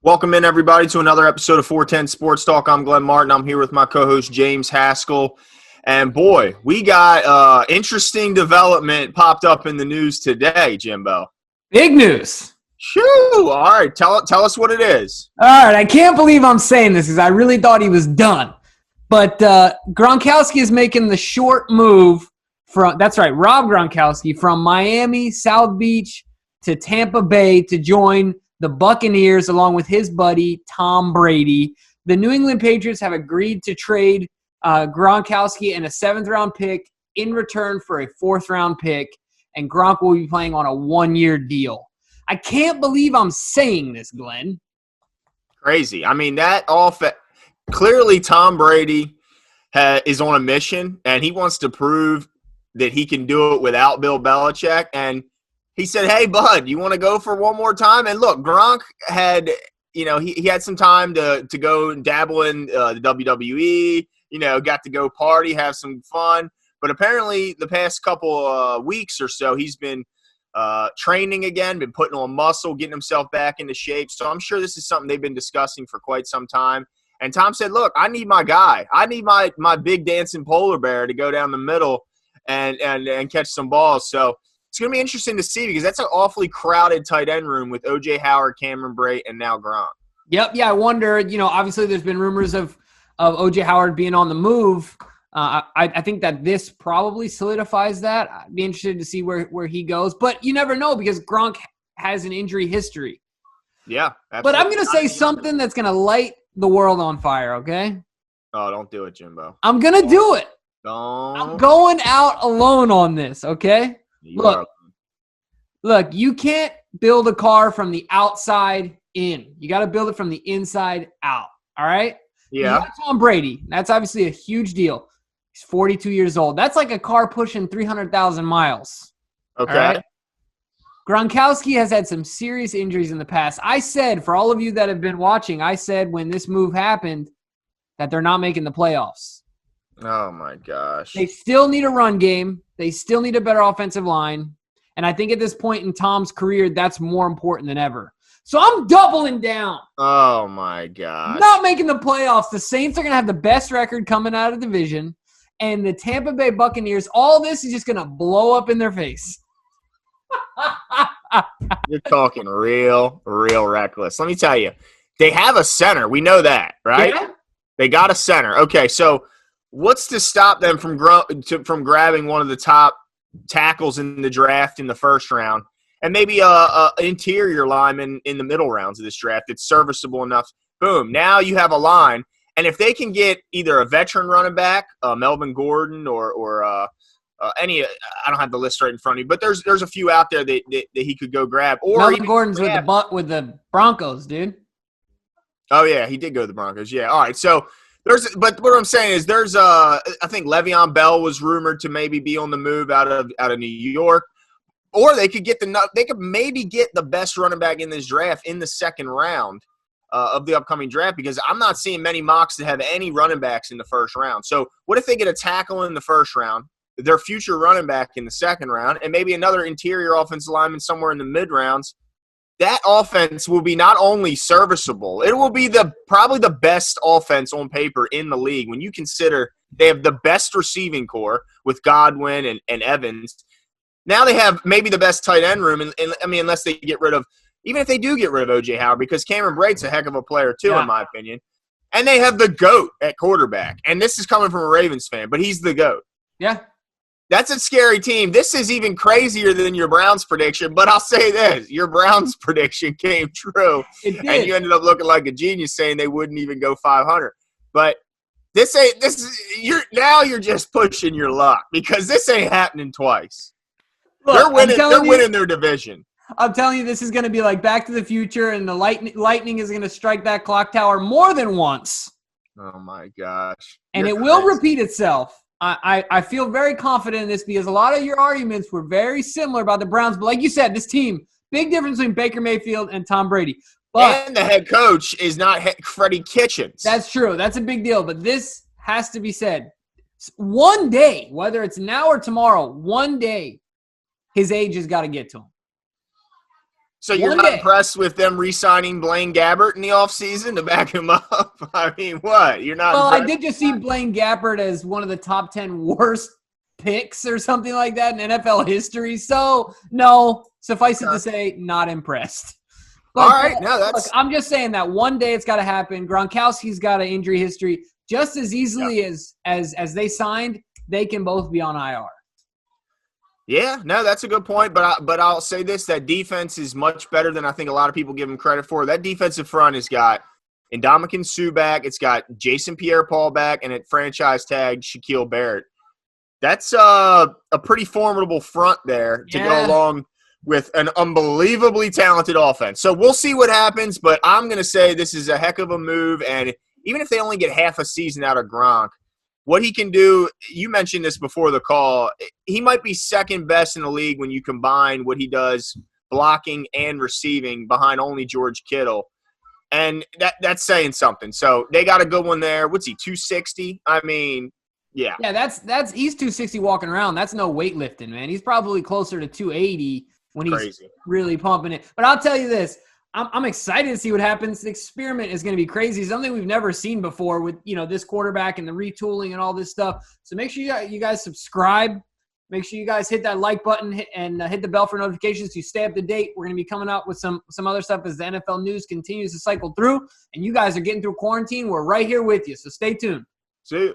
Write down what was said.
Welcome in, everybody, to another episode of 410 Sports Talk. I'm Glenn Martin. I'm here with my co-host, James Haskell. And, boy, we got interesting development popped up in the news today, Jimbo. Big news. Shoo! All right, tell us what it is. All right, I can't believe I'm saying this because I really thought he was done. But Gronkowski is making the short move from – that's right, Rob Gronkowski from Miami, South Beach to Tampa Bay to join – the Buccaneers, along with his buddy, Tom Brady. The New England Patriots have agreed to trade Gronkowski and a 7th-round pick in return for a 4th-round pick, and Gronk will be playing on a 1-year deal. I can't believe I'm saying this, Glenn. Crazy. I mean, clearly Tom Brady is on a mission, and he wants to prove that he can do it without Bill Belichick, and he said, hey, bud, you want to go for one more time? And look, Gronk had, he had some time to go and dabble in the WWE, got to go party, have some fun. But apparently the past couple weeks or so, he's been training again, been putting on muscle, getting himself back into shape. So I'm sure this is something they've been discussing for quite some time. And Tom said, look, I need my guy. I need my big dancing polar bear to go down the middle and catch some balls. So it's going to be interesting to see because that's an awfully crowded tight end room with O.J. Howard, Cameron Brate, and now Gronk. Yep, yeah, I wonder, obviously there's been rumors of O.J. Howard being on the move. I think that this probably solidifies that. I'd be interested to see where he goes. But you never know because Gronk has an injury history. Yeah, absolutely. But I'm going to say something that's going to light the world on fire, okay? Oh, don't do it, Jimbo. I'm going to do it. Don't. I'm going out alone on this, okay? Look, you can't build a car from the outside in. You got to build it from the inside out, all right? Yeah. You got Tom Brady. That's obviously a huge deal. He's 42 years old. That's like a car pushing 300,000 miles. Okay. Right? Gronkowski has had some serious injuries in the past. I said, for all of you that have been watching, I said when this move happened that they're not making the playoffs. Oh, my gosh. They still need a run game. They still need a better offensive line. And I think at this point in Tom's career, that's more important than ever. So I'm doubling down. Oh, my gosh. Not making the playoffs. The Saints are going to have the best record coming out of the division. And the Tampa Bay Buccaneers, all this is just going to blow up in their face. You're talking real reckless. Let me tell you, they have a center. We know that, right? Yeah. They got a center. Okay, so what's to stop them from grabbing one of the top tackles in the draft in the first round and maybe a interior lineman in the middle rounds of this draft that's serviceable enough? Boom. Now you have a line. And if they can get either a veteran running back, Melvin Gordon or any – I don't have the list right in front of me, but there's a few out there that he could go grab. Or Melvin Gordon's with the Broncos, dude. Oh, yeah, he did go to the Broncos. Yeah, all right. So – but what I'm saying is I think Le'Veon Bell was rumored to maybe be on the move out of New York, or they could maybe get the best running back in this draft in the second round of the upcoming draft because I'm not seeing many mocks that have any running backs in the first round. So what if they get a tackle in the first round, their future running back in the second round, and maybe another interior offensive lineman somewhere in the mid rounds? That offense will be not only serviceable, it will be probably the best offense on paper in the league when you consider they have the best receiving core with Godwin and Evans. Now they have maybe the best tight end room, and I mean, unless they get rid of – even if they do get rid of O.J. Howard, because Cameron Brate's a heck of a player too, in my opinion. And they have the GOAT at quarterback. And this is coming from a Ravens fan, but he's the GOAT. Yeah. That's a scary team. This is even crazier than your Browns prediction, but I'll say this. Your Browns prediction came true. It did. And you ended up looking like a genius saying they wouldn't even go 500. But you're just pushing your luck because this ain't happening twice. Look, they're winning their division. I'm telling you, this is going to be like Back to the Future, and the lightning is going to strike that clock tower more than once. Oh, my gosh. And it will repeat itself. I feel very confident in this because a lot of your arguments were very similar about the Browns. But like you said, this team, big difference between Baker Mayfield and Tom Brady. And the head coach is not Freddie Kitchens. That's true. That's a big deal. But this has to be said. One day, whether it's now or tomorrow, one day, his age has got to get to him. So you're not impressed with them re-signing Blaine Gabbert in the offseason to back him up? I mean, what? You're not Well, impressed? I did just see Blaine Gabbert as one of the top 10 worst picks or something like that in NFL history. So, no, suffice it to say, not impressed. But, all right, no, that's. Look, I'm just saying that one day it's got to happen. Gronkowski's got an injury history. Just as easily as they signed, they can both be on IR. Yeah, no, that's a good point. But I'll say this: that defense is much better than I think a lot of people give them credit for. That defensive front has got Ndamukong Suh back, it's got Jason Pierre-Paul back, and it franchise tagged Shaquille Barrett. That's a pretty formidable front there to go along with an unbelievably talented offense. So we'll see what happens, but I'm going to say this is a heck of a move, and even if they only get half a season out of Gronk, what he can do, you mentioned this before the call, he might be second best in the league when you combine what he does blocking and receiving behind only George Kittle. And that's saying something. So they got a good one there. What's he, 260? I mean, yeah. Yeah, that's he's 260 walking around. That's no weightlifting, man. He's probably closer to 280 when he's really pumping it. But I'll tell you this. I'm excited to see what happens. The experiment is going to be crazy. Something we've never seen before with, this quarterback and the retooling and all this stuff. So make sure you guys subscribe. Make sure you guys hit that like button and hit the bell for notifications so you stay up to date. We're going to be coming out with some other stuff as the NFL news continues to cycle through. And you guys are getting through quarantine. We're right here with you. So stay tuned. See you.